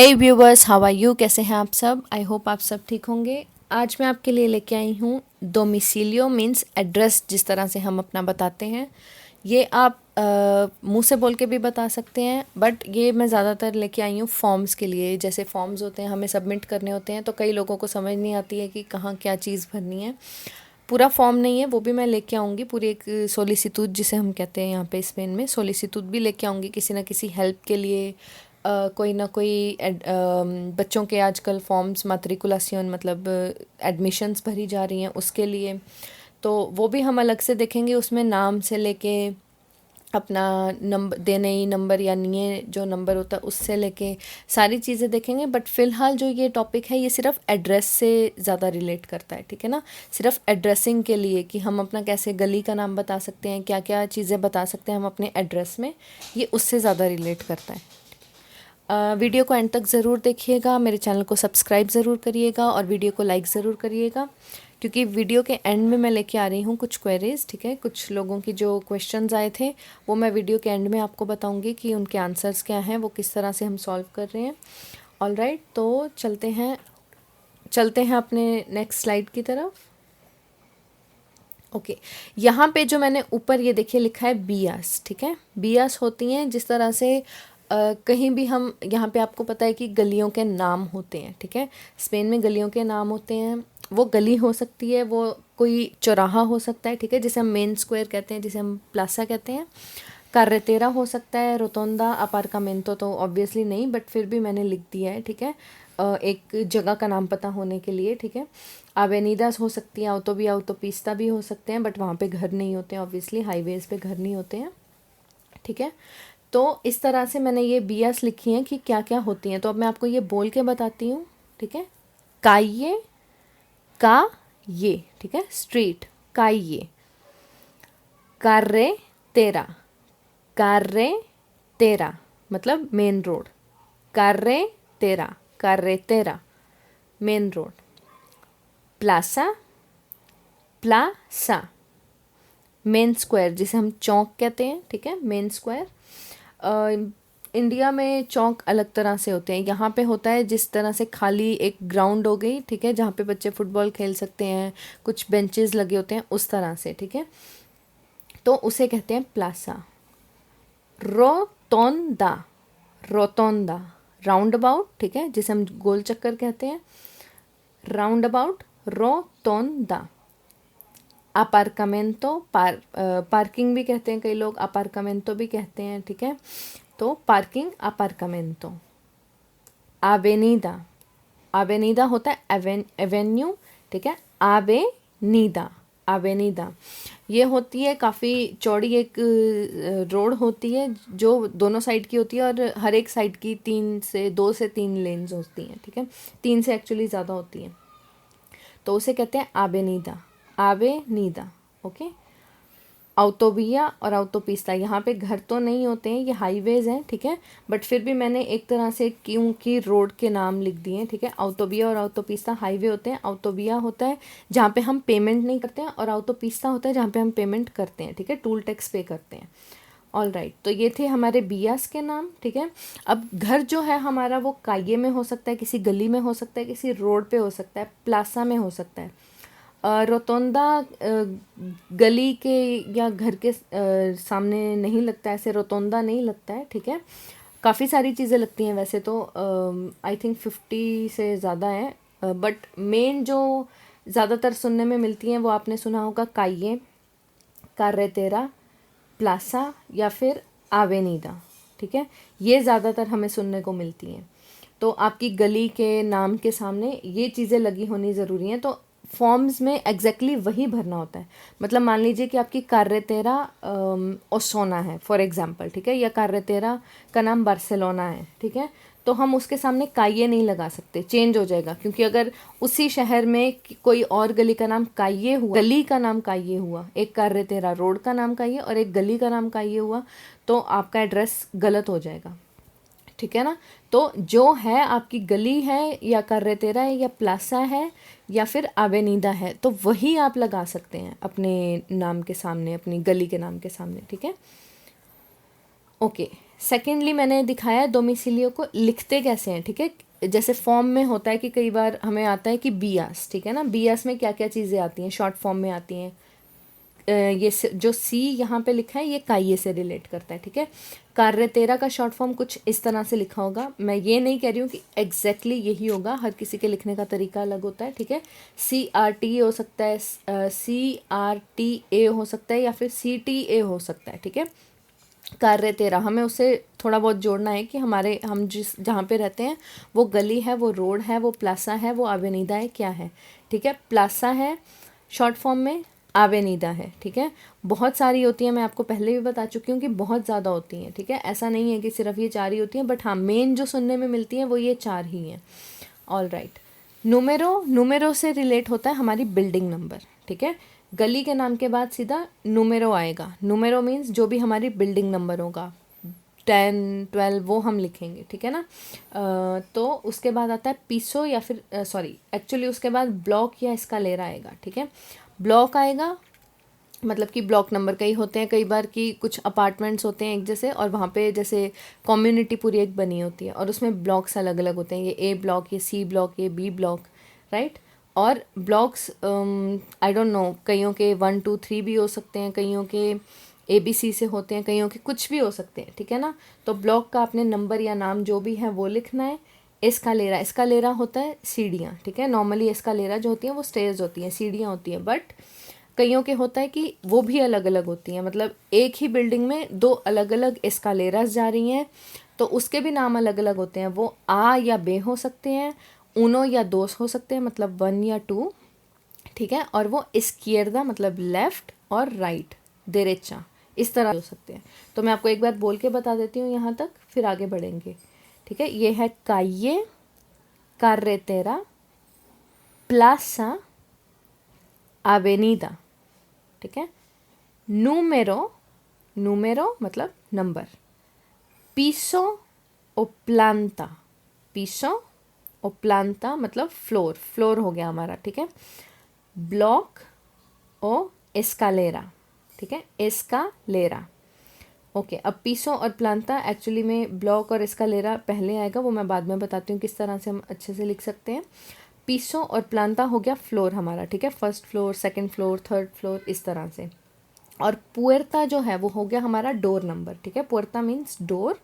Hey viewers, how are you? कैसे हैं आप सब? आई होप आप सब ठीक होंगे। आज मैं आपके लिए लेके आई हूँ डोमिसिलियो मीन्स एड्रेस, जिस तरह से हम अपना बताते हैं। ये आप मुंह से बोल के भी बता सकते हैं, बट ये मैं ज़्यादातर लेके आई हूँ फॉर्म्स के लिए। जैसे फॉर्म्स होते हैं, हमें सबमिट करने होते हैं, तो कई लोगों को समझ नहीं आती है कि कहाँ क्या चीज़ भरनी है। पूरा फॉर्म नहीं है, वो भी मैं लेके आऊँगी। पूरी एक सोलिसिट्यूड जिसे हम कहते हैं यहाँ पे स्पेन में, सोलिसिट्यूड भी लेके आऊँगी किसी ना किसी हेल्प के लिए। कोई ना कोई बच्चों के आजकल फॉर्म्स मैट्रिकुलेशन मतलब एडमिशन्स भरी जा रही हैं, उसके लिए तो वो भी हम अलग से देखेंगे। उसमें नाम से लेके अपना नंबर देने ही नंबर या नहीं जो नंबर होता है उससे लेके सारी चीज़ें देखेंगे। बट फ़िलहाल जो ये टॉपिक है ये सिर्फ एड्रेस से ज़्यादा रिलेट करता है, ठीक है ना। सिर्फ एड्रेसिंग के लिए कि हम अपना कैसे गली का नाम बता सकते हैं, क्या क्या चीज़ें बता सकते हैं हम अपने एड्रेस में, ये उससे ज़्यादा रिलेट करता है। वीडियो को एंड तक ज़रूर देखिएगा, मेरे चैनल को सब्सक्राइब ज़रूर करिएगा और वीडियो को लाइक ज़रूर करिएगा, क्योंकि वीडियो के एंड में मैं लेके आ रही हूँ कुछ क्वेरीज़, ठीक है। कुछ लोगों की जो क्वेश्चंस आए थे वो मैं वीडियो के एंड में आपको बताऊँगी कि उनके आंसर्स क्या हैं, वो किस तरह से हम सॉल्व कर रहे हैं। ऑलराइट, तो चलते हैं अपने नेक्स्ट स्लाइड की तरफ। ओके, यहाँ पे जो मैंने ऊपर ये देखिए लिखा है बियास, ठीक है। बियास होती हैं जिस तरह से कहीं भी हम, यहाँ पे आपको पता है कि गलियों के नाम होते हैं, ठीक है। स्पेन में गलियों के नाम होते हैं। वो गली हो सकती है, वो कोई चौराहा हो सकता है, ठीक है, जिसे हम मेन स्क्वायर कहते हैं, जिसे हम प्लासा कहते हैं। कार्रेतेरा हो सकता है, रोतोंदा, अपार्कामेंटो तो ऑब्वियसली नहीं, बट फिर भी मैंने लिख दिया है, ठीक है, एक जगह का नाम पता होने के लिए, ठीक है। आवेनिदास हो सकती है, ऑटोविया, ऑटोपिस्ता भी हो सकते हैं, बट वहाँ पे घर नहीं होते हैं, ऑब्वियसली हाईवेज़ पे घर नहीं होते हैं, ठीक है। तो इस तरह से मैंने ये बियास लिखी हैं कि क्या क्या होती हैं। तो अब मैं आपको ये बोल के बताती हूँ, ठीक है। काइये, का ये, ठीक है, स्ट्रीट, काइये। कार्रे तेरा, कार्रे तेरा मतलब मेन रोड। कार्रे तेरा, कार्रे तेरा मेन रोड। प्लासा, प्लासा मेन स्क्वायर, जिसे हम चौक कहते हैं, ठीक है, मेन स्क्वायर। इंडिया में चौक अलग तरह से होते हैं। यहाँ पे होता है जिस तरह से खाली एक ग्राउंड हो गई, ठीक है, जहाँ पे बच्चे फुटबॉल खेल सकते हैं, कुछ बेंचेस लगे होते हैं, उस तरह से, ठीक है। तो उसे कहते हैं प्लासा। रोतोंदा, रोतोंदा राउंड अबाउट, ठीक है, जिसे हम गोल चक्कर कहते हैं, राउंड अबाउट, रोतोंदा। अपार्कामेंटो, पार्किंग भी कहते हैं कई लोग, अपार्कामेंटो भी कहते हैं, ठीक है। तो पार्किंग, अपार्कामेंटो। आवेनीदा, आवेनीदा होता है एवेन्यू, ठीक है। आवेनीदा, आवेनीदा ये होती है काफ़ी चौड़ी एक रोड होती है जो दोनों साइड की होती है, और हर एक साइड की 2 से 3 लेन्स होती हैं, ठीक है। 3 से एक्चुअली ज़्यादा होती हैं, तो उसे कहते हैं आवेनीदा, आवेनीदा, ओके। ऑटोविया और ऑटोपिस्ता, यहाँ पे घर तो नहीं होते हैं, ये हाईवेज हैं, ठीक है, बट फिर भी मैंने एक तरह से क्योंकि रोड के नाम लिख दिए हैं, ठीक है। ऑटोविया और ऑटोपिस्ता हाईवे होते हैं। ऑटोविया होता है जहाँ पे हम पेमेंट नहीं करते हैं, और ऑटोपिस्ता होता है जहाँ पे हम पेमेंट करते हैं, ठीक है, टूल टैक्स पे करते हैं। ऑल राइट, तो ये थे हमारे बियास के नाम, ठीक है। अब घर जो है हमारा वो काये में हो सकता है, किसी गली में हो सकता है, किसी रोड पे हो सकता है, प्लासा में हो सकता है। रोतोंदा गली के या घर के सामने नहीं लगता है, ऐसे रोतोंदा नहीं लगता है, ठीक है। काफ़ी सारी चीज़ें लगती हैं वैसे तो, आई थिंक 50 से ज़्यादा है, बट मेन जो ज़्यादातर सुनने में मिलती हैं वो आपने सुना होगा काये, कार्रेतेरा, प्लासा या फिर आवेनीदा, ठीक है। ये ज़्यादातर हमें सुनने को मिलती हैं। तो आपकी गली के नाम के सामने ये चीज़ें लगी होनी ज़रूरी हैं। तो फॉर्म्स में एग्जैक्टली वही भरना होता है। मतलब मान लीजिए कि आपकी कार्रेतेरा ओसोना है फॉर एग्जांपल, ठीक है, या कार्रेतेरा का नाम बार्सिलोना है, ठीक है, तो हम उसके सामने काये नहीं लगा सकते, चेंज हो जाएगा। क्योंकि अगर उसी शहर में कोई और गली का नाम काये हुआ, गली का नाम काये हुआ, एक कार्रेतेरा रोड का नाम काये और एक गली का नाम काये हुआ, तो आपका एड्रेस गलत हो जाएगा, ठीक है ना। तो जो है आपकी गली है या कार्रेतेरा है या प्लासा है या फिर आवेनीदा है, तो वही आप लगा सकते हैं अपने नाम के सामने, अपनी गली के नाम के सामने, ठीक है। ओके, सेकेंडली मैंने दिखाया डोमिसिलियो को लिखते कैसे हैं, ठीक है। जैसे फॉर्म में होता है कि कई बार हमें आता है कि बियास, ठीक है ना, बियास में क्या क्या चीज़ें आती हैं, शॉर्ट फॉर्म में आती हैं। जो सी यहाँ पे लिखा है ये काये से रिलेट करता है, ठीक है। कार्य तेरा का शॉर्ट फॉर्म कुछ इस तरह से लिखा होगा। मैं ये नहीं कह रही हूँ कि एग्जैक्टली यही होगा, हर किसी के लिखने का तरीका अलग होता है, ठीक है। CRT हो सकता है, CRTA हो सकता है, या फिर CTA हो सकता है, ठीक है। कार्य तेरा हमें उसे थोड़ा बहुत जोड़ना है कि हम जिस जहाँ पे रहते हैं वो गली है, वो रोड है, वो प्लासा है, वो आवेनिदा है, क्या है, ठीक है। प्लासा है शॉर्ट फॉर्म में, आवेनिदा है, ठीक है। बहुत सारी होती हैं, मैं आपको पहले भी बता चुकी हूँ कि बहुत ज़्यादा होती हैं, ठीक है। ऐसा नहीं है कि सिर्फ ये 4 ही होती हैं, बट हाँ मेन जो सुनने में मिलती हैं वो ये 4 ही हैं। All right. नुमेरो से रिलेट होता है हमारी बिल्डिंग नंबर, ठीक है। गली के नाम के बाद सीधा नुमेरो आएगा। नुमेरो मीन्स जो भी हमारी बिल्डिंग नंबर होगा, 10, 12 वो हम लिखेंगे, ठीक है ना। तो उसके बाद आता है पीसो, या फिर सॉरी एक्चुअली उसके बाद ब्लॉक या एस्कालेरा आएगा, ठीक है। ब्लॉक आएगा मतलब कि ब्लॉक नंबर कई होते हैं, कई बार कि कुछ अपार्टमेंट्स होते हैं एक जैसे, और वहाँ पे जैसे कम्युनिटी पूरी एक बनी होती है और उसमें ब्लॉक्स अलग अलग होते हैं, ये A ब्लॉक, ये C ब्लॉक, ये B ब्लॉक, राइट। और ब्लॉक्स आई डोंट नो, कईयों के 1, 2, 3 भी हो सकते हैं, कईयों के ABC से होते हैं, कईयों के कुछ भी हो सकते हैं, ठीक है ना। तो ब्लॉक का आपने नंबर या नाम जो भी है वो लिखना है। एस्कालेरा होता है सीढ़ियाँ, ठीक है। नॉर्मली एस्कालेरा जो होती हैं वो स्टेयर्स होती हैं, सीढ़ियाँ होती हैं, बट कईयों के होता है कि वो भी अलग अलग होती हैं, मतलब एक ही बिल्डिंग में 2 अलग अलग एस्कालेरास जा रही हैं तो उसके भी नाम अलग अलग होते हैं। वो आ या बे हो सकते हैं, उनो या दोस हो सकते हैं, मतलब 1 या 2, ठीक है। और वो इस्कियर्दा मतलब लेफ्ट, और राइट देरेचा, इस तरह हो सकते हैं। तो मैं आपको एक बार बोल के बता देती हूँ यहाँ तक, फिर आगे बढ़ेंगे, ठीक है। ये है काये, कार्रेतेरा, प्लासा, आवेनिदा, ठीक है। नूमेरो मतलब नंबर। पीसो ओ प्लांता, पीसो ओ प्लांता मतलब फ्लोर हो गया हमारा, ठीक है। ब्लॉक ओ एस्कालेरा, ठीक है, एस्कालेरा, ओके। अब पीसो और प्लांता एक्चुअली में ब्लॉक और एस्कालेरा पहले आएगा, वो मैं बाद में बताती हूँ किस तरह से हम अच्छे से लिख सकते हैं। पीसो और प्लांता हो गया फ्लोर हमारा, ठीक है, first floor, second floor, third floor, इस तरह से। और पुएर्ता जो है वो हो गया हमारा डोर नंबर, ठीक है। Puerta means door,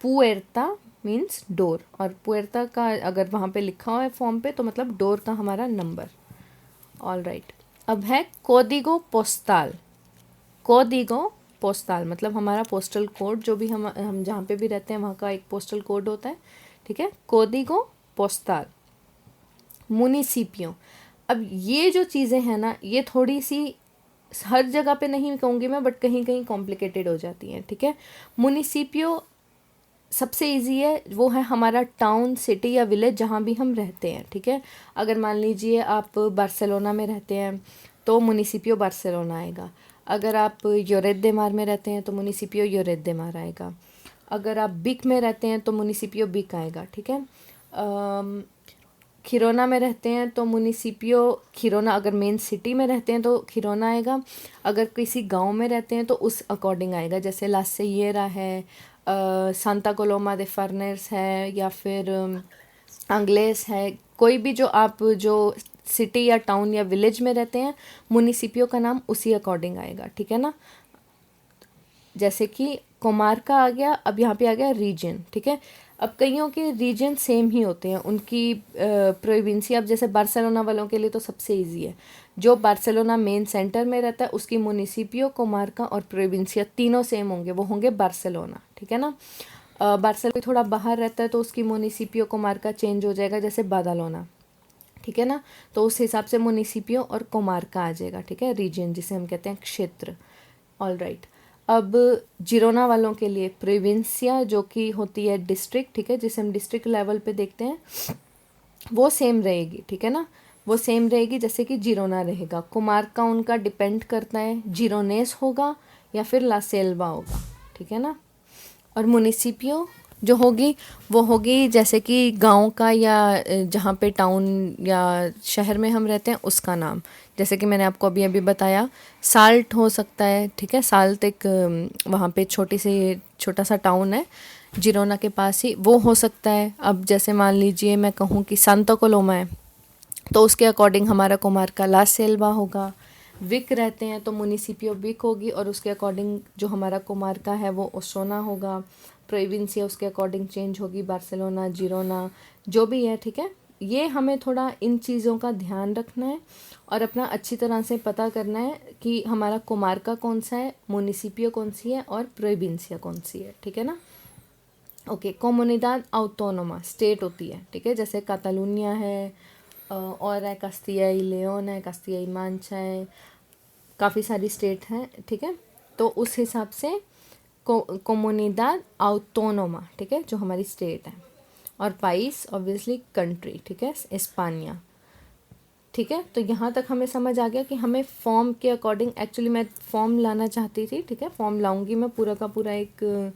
Puerta means door, और पुएर्ता का अगर वहाँ पे लिखा हुआ है फॉर्म पे तो मतलब डोर का हमारा नंबर। All right. अब है कोडिगो पोस्टाल। कोडिगो पोस्टाल मतलब हमारा पोस्टल कोड, जो भी हम जहाँ पे भी रहते हैं वहाँ का एक पोस्टल कोड होता है, ठीक है। कोडिगो पोस्टाल। मुनिसिपियो, अब ये जो चीज़ें हैं ना ये थोड़ी सी हर जगह पे नहीं कहूँगी मैं, बट कहीं कहीं कॉम्प्लिकेटेड हो जाती हैं, ठीक है। मुनिसिपियो सबसे इजी है, वो है हमारा टाउन, सिटी या विलेज जहाँ भी हम रहते हैं, ठीक है। अगर मान लीजिए आप बार्सिलोना में रहते हैं तो मुनिसिपियो बार्सिलोना आएगा। अगर आप योरेट दे मार में रहते हैं तो मुनिसिपियो योरेट दे मार आएगा। अगर आप बिक में रहते हैं तो मुनिसिपियो बिक आएगा, ठीक है। खिरोना में रहते हैं तो मुनिसिपियो खिरोना, अगर मेन सिटी में रहते हैं तो खिरोना आएगा। अगर किसी गांव में रहते हैं तो उस अकॉर्डिंग आएगा, जैसे ला सेयरा है, सांता कोलोमा दे फर्नेस है, या फिर अंग्लेस है, कोई भी जो आप जो सिटी या टाउन या विलेज में रहते हैं मुनिसिपियो का नाम उसी अकॉर्डिंग आएगा, ठीक है ना। जैसे कि कोमार्का आ गया, अब यहाँ पे आ गया रीजन, ठीक है। अब कईयों के रीजन सेम ही होते हैं, उनकी प्रोविंसी, अब जैसे बार्सिलोना वालों के लिए तो सबसे इजी है, जो बार्सिलोना मेन सेंटर में रहता है उसकी मुनिसिपियो, कोमार्का और प्रोविंसिया तीनों सेम होंगे, वो होंगे बार्सिलोना, ठीक है ना। बार्सिलोना थोड़ा बाहर रहता है तो उसकी मुनिसिपियो कोमार्का चेंज हो जाएगा, जैसे बादालोना, ठीक है ना। तो उस हिसाब से मुनिसिपियो और कोमार्का आ जाएगा, ठीक है, रीजन जिसे हम कहते हैं क्षेत्र। All right. अब जिरोना वालों के लिए प्रोविंसिया जो कि होती है डिस्ट्रिक्ट, ठीक है, जिसे हम डिस्ट्रिक्ट लेवल पे देखते हैं, वो सेम रहेगी, ठीक है ना, वो सेम रहेगी जैसे कि जिरोना रहेगा। कोमार्का उनका डिपेंड करता है, जिरोनेस होगा या फिर ला सेल्वा होगा, ठीक है ना। और मुनिसिपियो जो होगी वो होगी जैसे कि गांव का या जहाँ पे टाउन या शहर में हम रहते हैं उसका नाम। जैसे कि मैंने आपको अभी अभी बताया, साल्ट हो सकता है, ठीक है। साल्ट एक वहाँ पे छोटा सा टाउन है जिरोना के पास ही, वो हो सकता है। अब जैसे मान लीजिए मैं कहूँ कि सांता कोलोमा है, तो उसके अकॉर्डिंग हमारा कोमार्का ला सेल्वा होगा। विक रहते हैं तो मुनिसिपियो विक होगी, और उसके अकॉर्डिंग जो हमारा कोमार्का है वो ओसोना होगा। प्रोविंसिया उसके अकॉर्डिंग चेंज होगी, बार्सिलोना, जिरोना, जो भी है, ठीक है। ये हमें थोड़ा इन चीज़ों का ध्यान रखना है और अपना अच्छी तरह से पता करना है कि हमारा कोमार्का कौन सा है, मुनिसिपियो कौन सी है और प्रोविंसिया कौन सी है, ठीक है ना। ओके, कोमुनिदाद ऑटोनोमा स्टेट होती है, ठीक है। जैसे कातालुनिया है, और है कास्तिया y लेओन है, कास्तिया y मांचा है, काफ़ी सारी स्टेट हैं, ठीक है। तो उस हिसाब से कोमुनिदाद ऑटोनोमा, ठीक है, जो हमारी स्टेट है। और पाइस ऑब्वियसली कंट्री, ठीक है, इस्पानिया, ठीक है। तो यहाँ तक हमें समझ आ गया कि हमें फॉर्म के अकॉर्डिंग, एक्चुअली मैं फॉर्म लाना चाहती थी, ठीक है। फॉर्म लाऊंगी मैं पूरा का पूरा एक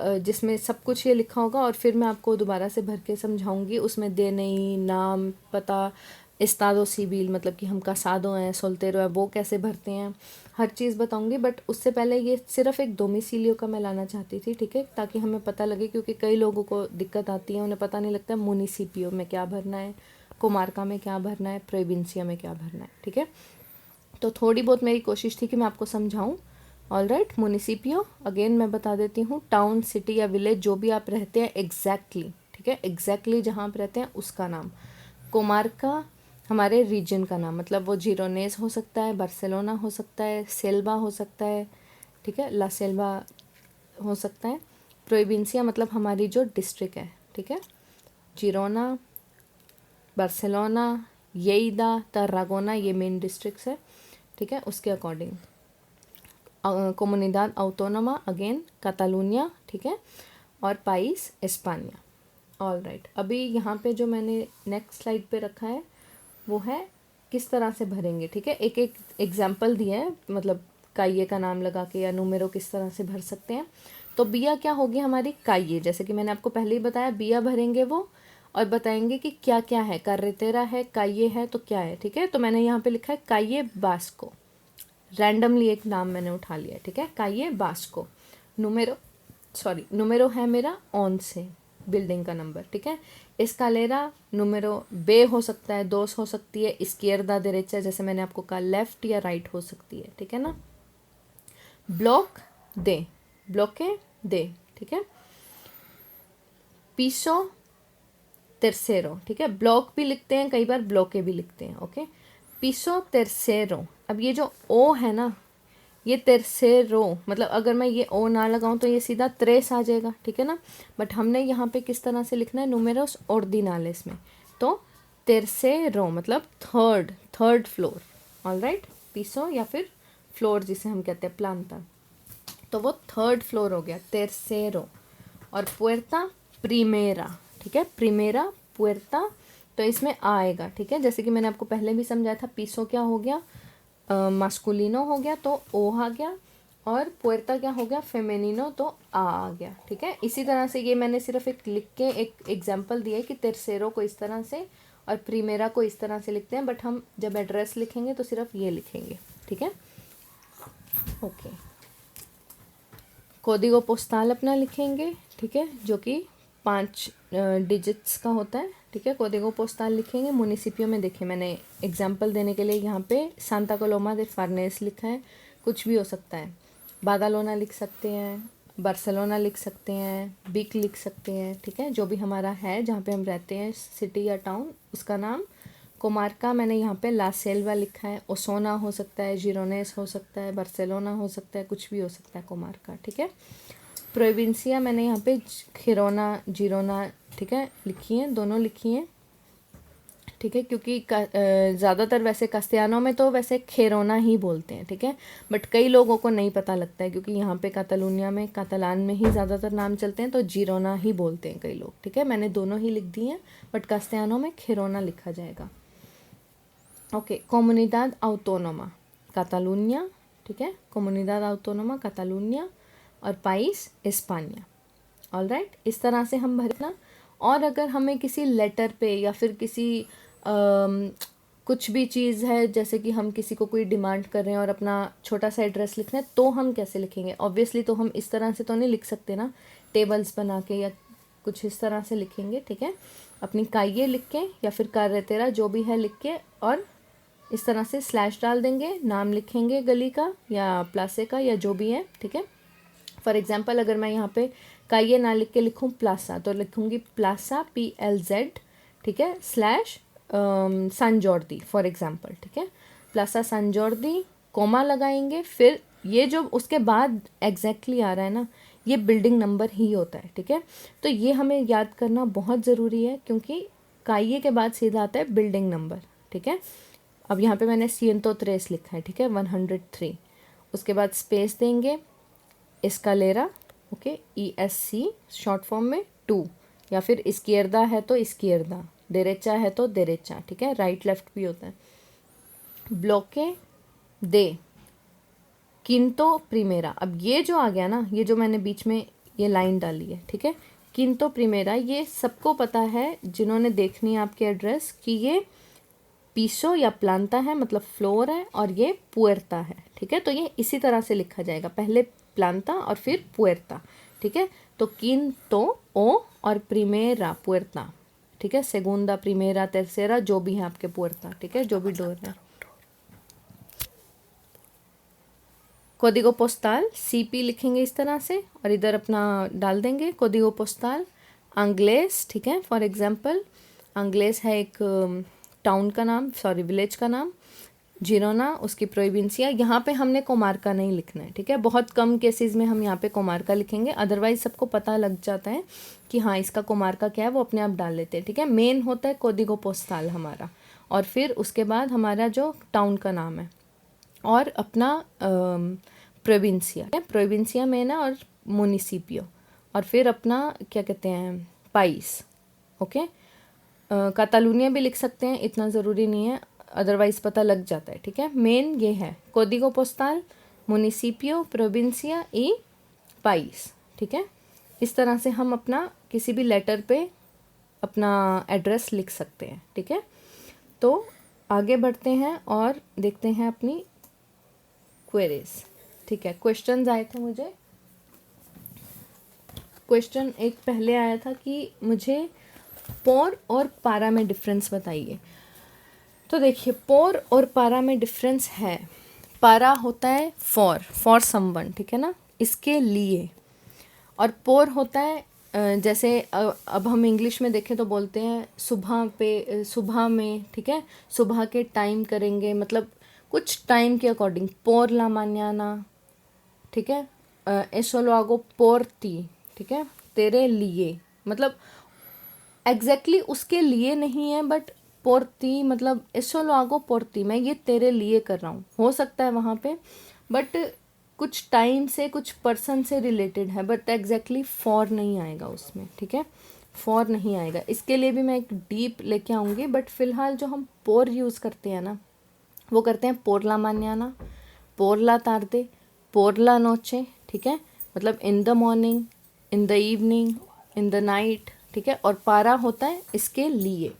जिसमें सब कुछ ये लिखा होगा, और फिर मैं आपको दोबारा से भर के समझाऊंगी। उसमें DNI, नाम, पता, इस्तादो सिविल, मतलब कि हम कासादो हैं, सोल्टेरो है, वो कैसे भरते हैं, हर चीज़ बताऊंगी। बट उससे पहले ये सिर्फ एक डोमिसिलियो का मैं लाना चाहती थी, ठीक है, ताकि हमें पता लगे, क्योंकि कई लोगों को दिक्कत आती है, उन्हें पता नहीं लगता मुनिसिपियो में क्या भरना है, कोमार्का में क्या भरना है, प्रोविंसिया में क्या भरना है, ठीक है। तो थोड़ी बहुत मेरी कोशिश थी कि मैं आपको समझाऊं। ऑल राइट, मुनिसिपियो अगेन मैं बता देती हूँ, टाउन, सिटी या विलेज जो भी आप रहते हैं एग्जैक्टली, ठीक है, एग्जैक्टली जहाँ आप रहते हैं उसका नाम। कोमार्का हमारे रीजन का नाम, मतलब वो जिरोनेस हो सकता है, बार्सिलोना हो सकता है, सेल्वा हो सकता है, ठीक है, ला सेल्वा हो सकता है। प्रोविंसिया मतलब हमारी जो डिस्ट्रिक्ट है, ठीक है, जिरोना, बार्सिलोना, येइदा, तरागोना, ये मेन डिस्ट्रिक्ट्स है, ठीक है। उसके अकॉर्डिंग कोमुनिदाद ऑटोनोमा अगेन कातालुनिया, ठीक है, और पाइस इस्पानिया। ऑल राइट, अभी यहाँ पे जो मैंने नेक्स्ट स्लाइड पे रखा है वो है किस तरह से भरेंगे, ठीक है। एक एक एग्जाम्पल दिया है, मतलब काइये का नाम लगा के या नूमेरो किस तरह से भर सकते हैं। तो बिया क्या होगी हमारी, काइये, जैसे कि मैंने आपको पहले ही बताया, बिया भरेंगे वो और बताएंगे कि क्या क्या है, कार्रेतेरा है, काइये है, तो क्या है, ठीक है। तो मैंने यहाँ पे लिखा है काइये बास्को, रैंडमली एक नाम मैंने उठा लिया, ठीक है, काइये बास्को। नुमेरो है मेरा ऑन से, बिल्डिंग का नंबर, ठीक है। एस्कालेरा नुमेरो बे हो सकता है, दोस हो सकती है, इस्कियर्दा देरेचा, जैसे मैंने आपको कहा लेफ्ट या राइट हो सकती है, ठीक है ना। ब्लॉक दे, ब्लॉके दे, ठीक है। पीसो तेरसेरो, ठीक है, ब्लॉक भी लिखते हैं कई बार, ब्लॉके भी लिखते हैं, ओके। पीसो तेरसेरो, अब ये जो ओ है ना, ये तेरसेरो, मतलब अगर मैं ये ओ ना लगाऊं तो ये सीधा त्रेस आ जाएगा, ठीक है ना। बट हमने यहाँ पे किस तरह से लिखना है, नुमेरोस ऑर्डिनालेस में, तो तेरसेरो मतलब थर्ड फ्लोर। ऑल राइट, पीसो या फिर फ्लोर जिसे हम कहते हैं प्लांता, तो वो थर्ड फ्लोर हो गया, तेरसेरो। और पुएर्ता प्रीमेरा, ठीक है, प्रीमेरा पुएर्ता, तो इसमें आएगा, ठीक है। जैसे कि मैंने आपको पहले भी समझाया था, पीसो क्या हो गया, मास्कुलिनो हो गया तो ओ आ गया, और पुएर्ता क्या हो गया, फेमेनिनो, तो आ गया, ठीक है। इसी तरह से ये मैंने सिर्फ एक लिख के एक एग्जांपल दिया है कि तेरसेरो को इस तरह से और प्रीमेरा को इस तरह से लिखते हैं, बट हम जब एड्रेस लिखेंगे तो सिर्फ ये लिखेंगे, ठीक है। ओके, कोडिगो पोस्टाल अपना लिखेंगे, ठीक है, जो कि 5 डिजिट्स का होता है, ठीक है। कोडिगो पोस्टाल लिखेंगे। मुनिसिपियो में देखिए मैंने एग्जांपल देने के लिए यहाँ पे सांता कोलोमा दे फार्नेस लिखा है, कुछ भी हो सकता है, बादालोना लिख सकते हैं, बार्सिलोना लिख सकते हैं, बिक लिख सकते हैं, ठीक है, जो भी हमारा है जहाँ पे हम रहते हैं, सिटी या टाउन, उसका नाम। कोमार्का मैंने यहाँ पे ला सेल्वा लिखा है, ओसोना हो सकता है, जिरोनेस हो सकता है, बार्सिलोना हो सकता है, कुछ भी हो सकता है कोमार्का, ठीक है। प्रोविंसिया मैंने यहाँ पे खिरोना, जिरोना, ठीक है, लिखी है, दोनों लिखी हैं, ठीक है, क्योंकि ज़्यादातर वैसे कस्तियानो में तो वैसे खेरोना ही बोलते हैं, ठीक है। बट कई लोगों को नहीं पता लगता है, क्योंकि यहाँ पे कातालुनिया में कातालान में ही ज़्यादातर नाम चलते हैं, तो जिरोना ही बोलते हैं कई लोग, ठीक है। मैंने दोनों ही लिख दी हैं, बट कस्तियानो में खिरोना लिखा जाएगा। ओके, कोमुनिदाद ऑटोनोमा कातालुनिया, ठीक है, कोमुनिदाद ऑटोनोमा कातालुनिया, और पाइस इस्पानिया। ऑलराइट, इस तरह से हम भरना। और अगर हमें किसी लेटर पे या फिर किसी कुछ भी चीज़ है, जैसे कि हम किसी को कोई डिमांड कर रहे हैं और अपना छोटा सा एड्रेस लिखना है, तो हम कैसे लिखेंगे? ऑब्वियसली तो हम इस तरह से तो नहीं लिख सकते ना, टेबल्स बना के या कुछ इस तरह से लिखेंगे, ठीक है। अपनी काइये लिख के या फिर कार्य तेरा जो भी है लिख के, और इस तरह से स्लैश डाल देंगे, नाम लिखेंगे गली का या प्लासे का या जो भी है, ठीक है। फॉर एग्जाम्पल अगर मैं यहाँ पे काइये ना लिख के लिखूँ प्लासा, तो लिखूँगी प्लासा PLZ, ठीक है, स्लैश सान जॉर्दी फॉर एग्जाम्पल, ठीक है। प्लासा सान जॉर्दी, कोमा लगाएंगे, फिर ये जो उसके बाद एग्जैक्टली आ रहा है ना, ये बिल्डिंग नंबर ही होता है, ठीक है। तो ये हमें याद करना बहुत ज़रूरी है, क्योंकि काइये के बाद सीधा आता है बिल्डिंग नंबर, ठीक है। अब यहाँ पे मैंने 103 लिखा है, ठीक है, 103। उसके बाद स्पेस देंगे, एस्कालेरा, ओके, ESC शॉर्ट फॉर्म में 2, या फिर इस्कियर्दा है तो इस्कियर्दा, डेरेचा है तो डेरेचा, ठीक है, राइट लेफ्ट भी होता है। ब्लॉके दे किंतो प्रीमेरा, अब ये जो आ गया ना, ये जो मैंने बीच में ये लाइन डाली है, ठीक है, किंतो प्रीमेरा, ये सबको पता है जिन्होंने देखनी है आपके एड्रेस, कि ये पीसो या प्लांता है, मतलब फ्लोर है, और ये पुएर्ता है, ठीक है। तो ये इसी तरह से लिखा जाएगा, पहले प्लांता और फिर पुएर्ता, ठीक है। तो किंतो ओ और प्रीमेरा पुएर्ता, ठीक है, सेगुंदा प्रीमेरा तेरसेरा जो भी है आपके पुएर्ता, ठीक है, जो भी डोर है। कोडिगो पोस्टाल CP लिखेंगे इस तरह से, और इधर अपना डाल देंगे कोडिगो पोस्टाल। अंग्लेस, ठीक है, फॉर एग्जांपल अंग्लेस है एक टाउन का नाम, सॉरी विलेज का नाम। जिरोना उसकी प्रोविंसिया, यहाँ पे हमने कोमार्का नहीं लिखना है, ठीक है। बहुत कम केसेस में हम यहाँ पे कोमार्का लिखेंगे, अदरवाइज सबको पता लग जाता है कि हाँ इसका कोमार्का क्या है, वो अपने आप डाल लेते हैं, ठीक है। मेन होता है कोडिगो पोस्टाल हमारा, और फिर उसके बाद हमारा जो टाउन का नाम है, और अपना प्रोविंसिया, प्रोविंसिया में ना, और मुनिसिपियो, और फिर अपना क्या कहते हैं पाइस, ओके। कातालुनिया भी लिख सकते हैं, इतना ज़रूरी नहीं है, अदरवाइज पता लग जाता है, ठीक है। मेन ये है कोडिगो पोस्टाल, मुनिसिपियो, प्रोविंसिया ई पाइस, ठीक है। इस तरह से हम अपना किसी भी लेटर पे अपना एड्रेस लिख सकते हैं, ठीक है। तो आगे बढ़ते हैं और देखते हैं अपनी क्वेरीज, ठीक है। क्वेश्चंस आए थे मुझे, क्वेश्चन एक पहले आया था कि मुझे पोर और पारा में डिफरेंस बताइए। तो देखिए, पोर और पारा में डिफरेंस है, पारा होता है फॉर समवन, ठीक है ना, इसके लिए, और पोर होता है जैसे अब हम इंग्लिश में देखें तो बोलते हैं सुबह पे, सुबह में, ठीक है, सुबह के टाइम करेंगे, मतलब कुछ टाइम के अकॉर्डिंग, पोर ला मान्याना, ठीक है, एसो लो आगो पोरती, ठीक है, तेरे लिए, मतलब एग्जैक्टली उसके लिए नहीं है, बट पोरती मतलब एसो लो आगो पोरती, मैं ये तेरे लिए कर रहा हूँ, हो सकता है वहाँ पे, बट कुछ टाइम से, कुछ पर्सन से रिलेटेड है, बट एग्जैक्टली फॉर नहीं आएगा उसमें, ठीक है, फॉर नहीं आएगा। इसके लिए भी मैं एक डीप लेके आऊँगी, बट फिलहाल जो हम पोर यूज़ करते हैं ना, वो करते हैं पोरला मान्याना, पोरला तारदे, पोरला नोचे, ठीक है, मतलब in the morning, in the evening, in the night, ठीक है। और पारा होता है इसके लिए,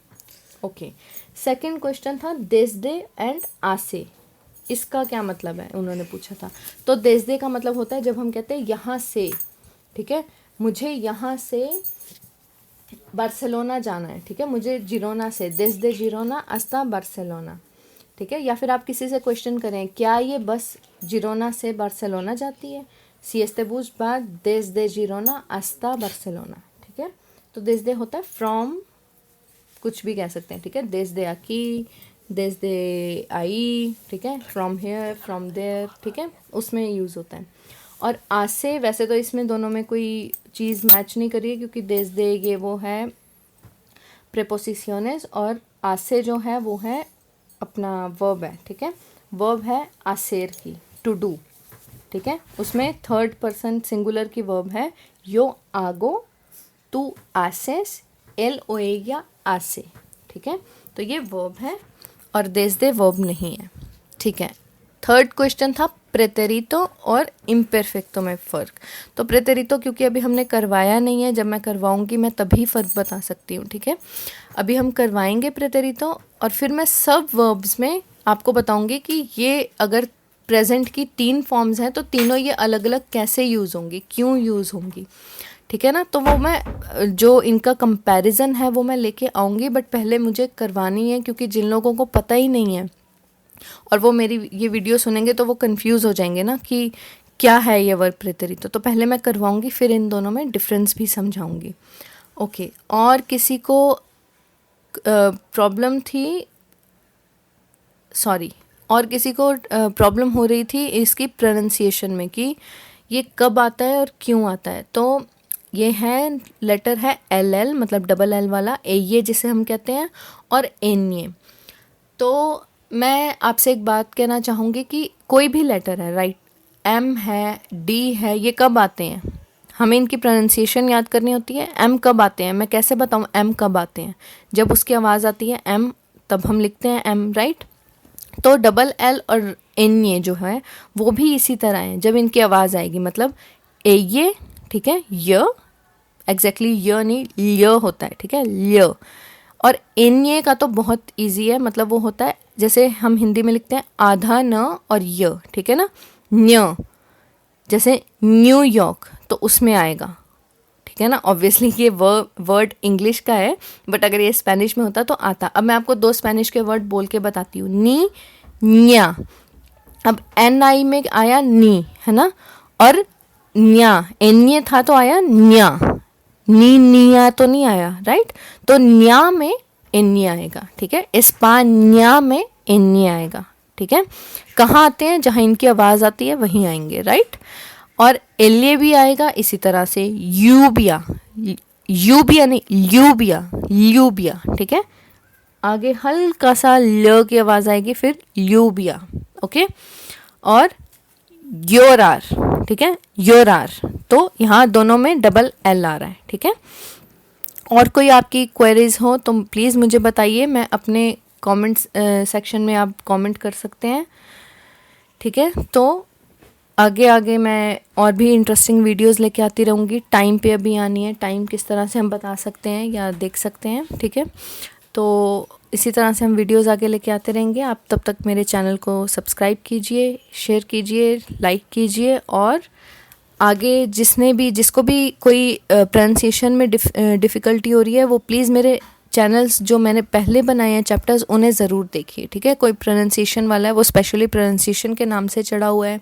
ओके। सेकंड क्वेश्चन था देशदे एंड आसे, इसका क्या मतलब है उन्होंने पूछा था। तो देशदे का मतलब होता है जब हम कहते हैं यहाँ से, ठीक है, मुझे यहाँ से बार्सिलोना जाना है, ठीक है, मुझे जिरोना से, देशदे जिरोना अस्ता बार्सिलोना, ठीक है। या फिर आप किसी से क्वेश्चन करें क्या ये बस जिरोना से बार्सिलोना जाती है, सीएस्तेबूज बाद देशदे जिरोना अस्ता बार्सिलोना, ठीक है। तो देशदे होता है फ्रॉम, कुछ भी कह सकते हैं, ठीक है, देशदे आकी, देशदे आई, ठीक है, फ्रॉम हेयर, फ्रॉम देयर, ठीक है, उसमें यूज़ होता है। और आसे, वैसे तो इसमें दोनों में कोई चीज़ मैच नहीं करी है, क्योंकि देशदे ये वो है प्रेपोजिशंस, और आसे जो है वो है अपना वर्ब है, ठीक है, वर्ब है आसेर की, टू डू, ठीक है, उसमें थर्ड पर्सन सिंगुलर की वर्ब है यो आगो, तू आसेस, एल ओएया आसे, ठीक है। तो ये वर्ब है और देशदे वर्ब नहीं है, ठीक है। थर्ड क्वेश्चन था प्रेटेरितो और इम्परफेक्टो में फ़र्क। तो प्रेटेरितो क्योंकि अभी हमने करवाया नहीं है, जब मैं करवाऊंगी मैं तभी फ़र्क बता सकती हूँ, ठीक है। अभी हम करवाएंगे प्रेटेरितो और फिर मैं सब वर्ब्स में आपको बताऊंगी कि ये अगर प्रेजेंट की 3 फॉर्म्स हैं तो तीनों ये अलग अलग कैसे यूज़ होंगी, क्यों यूज़ होंगी, ठीक है ना। तो वो मैं जो इनका कंपैरिजन है वो मैं लेके आऊँगी, बट पहले मुझे करवानी है क्योंकि जिन लोगों को पता ही नहीं है और वो मेरी ये वीडियो सुनेंगे तो वो कंफ्यूज हो जाएंगे ना कि क्या है ये वर्ब प्रेटेरितो। तो पहले मैं करवाऊंगी फिर इन दोनों में डिफरेंस भी समझाऊंगी। ओके, और किसी को प्रॉब्लम थी, सॉरी, और किसी को प्रॉब्लम हो रही थी इसकी प्रोनाउंसिएशन में कि ये कब आता है और क्यों आता है। तो ये है लेटर है एल एल, मतलब डबल एल वाला, ए ये जिसे हम कहते हैं, और एन ये। तो मैं आपसे एक बात कहना चाहूँगी कि कोई भी लेटर है, राइट, एम है, डी है, ये कब आते हैं, हमें इनकी प्रोनाउंसिएशन याद करनी होती है। एम कब आते हैं, मैं कैसे बताऊँ एम कब आते हैं, जब उसकी आवाज़ आती है एम तब हम लिखते हैं एम, राइट। तो डबल एल और एन ये जो है वो भी इसी तरह है, जब इनकी आवाज़ आएगी, मतलब ए ये, ठीक है, य, एग्जैक्टली य नहीं, य होता है, ठीक है, य। और एन ये का तो बहुत इजी है, मतलब वो होता है जैसे हम हिंदी में लिखते हैं आधा न और य, ठीक है ना, न्य, जैसे न्यूयॉर्क तो उसमें आएगा, ठीक है ना। ऑब्वियसली ये वर्ड इंग्लिश का है, बट अगर ये स्पेनिश में होता तो आता। अब मैं आपको 2 स्पेनिश के वर्ड बोल के बताती हूँ, नी, न्या। अब एन आई में आया नी, है ना, और न्या, एन था तो आया न्या, नी निया तो नहीं आया, राइट। तो न्या में एन्नी आएगा, ठीक है, स्पान्या में एन्नी आएगा, ठीक है। कहाँ आते हैं, जहाँ इनकी आवाज़ आती है वहीं आएंगे, राइट। और एलिए भी आएगा इसी तरह से, यूबिया, यूबिया नहीं, ल्यूबिया, ल्यूबिया, ठीक है। आगे हल्का सा ल की आवाज़ आएगी, फिर ल्यूबिया, ओके। और योरार, ठीक है, योरार। तो यहाँ दोनों में डबल एल आ रहा है, ठीक है। और कोई आपकी क्वेरीज हो तो प्लीज़ मुझे बताइए, मैं अपने कमेंट्स सेक्शन में आप कमेंट कर सकते हैं, ठीक है। तो आगे आगे मैं और भी इंटरेस्टिंग वीडियोस लेके आती रहूँगी, टाइम पे अभी आनी है, टाइम किस तरह से हम बता सकते हैं या देख सकते हैं, ठीक है। तो इसी तरह से हम वीडियोस आगे लेके आते रहेंगे। आप तब तक मेरे चैनल को सब्सक्राइब कीजिए, शेयर कीजिए, लाइक कीजिए, और आगे जिसको भी कोई प्रोनाउंसिएशन में डिफ़िकल्टी हो रही है वो प्लीज़ मेरे चैनल्स जो मैंने पहले बनाए हैं चैप्टर्स उन्हें ज़रूर देखिए, ठीक है। कोई प्रोनाउंसिएशन वाला है वो स्पेशली प्रोनाउंसिएशन के नाम से चढ़ा हुआ है,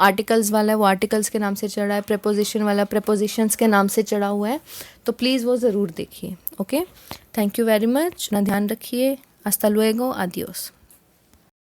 आर्टिकल्स वाला है वो आर्टिकल्स के नाम से चढ़ा है, प्रेपोजिशन वाला प्रेपोजिशंस के नाम से चढ़ा हुआ है, तो प्लीज़ वो ज़रूर देखिए, okay. Thank you very much, अपना ध्यान रखिए, हasta luego, adiós।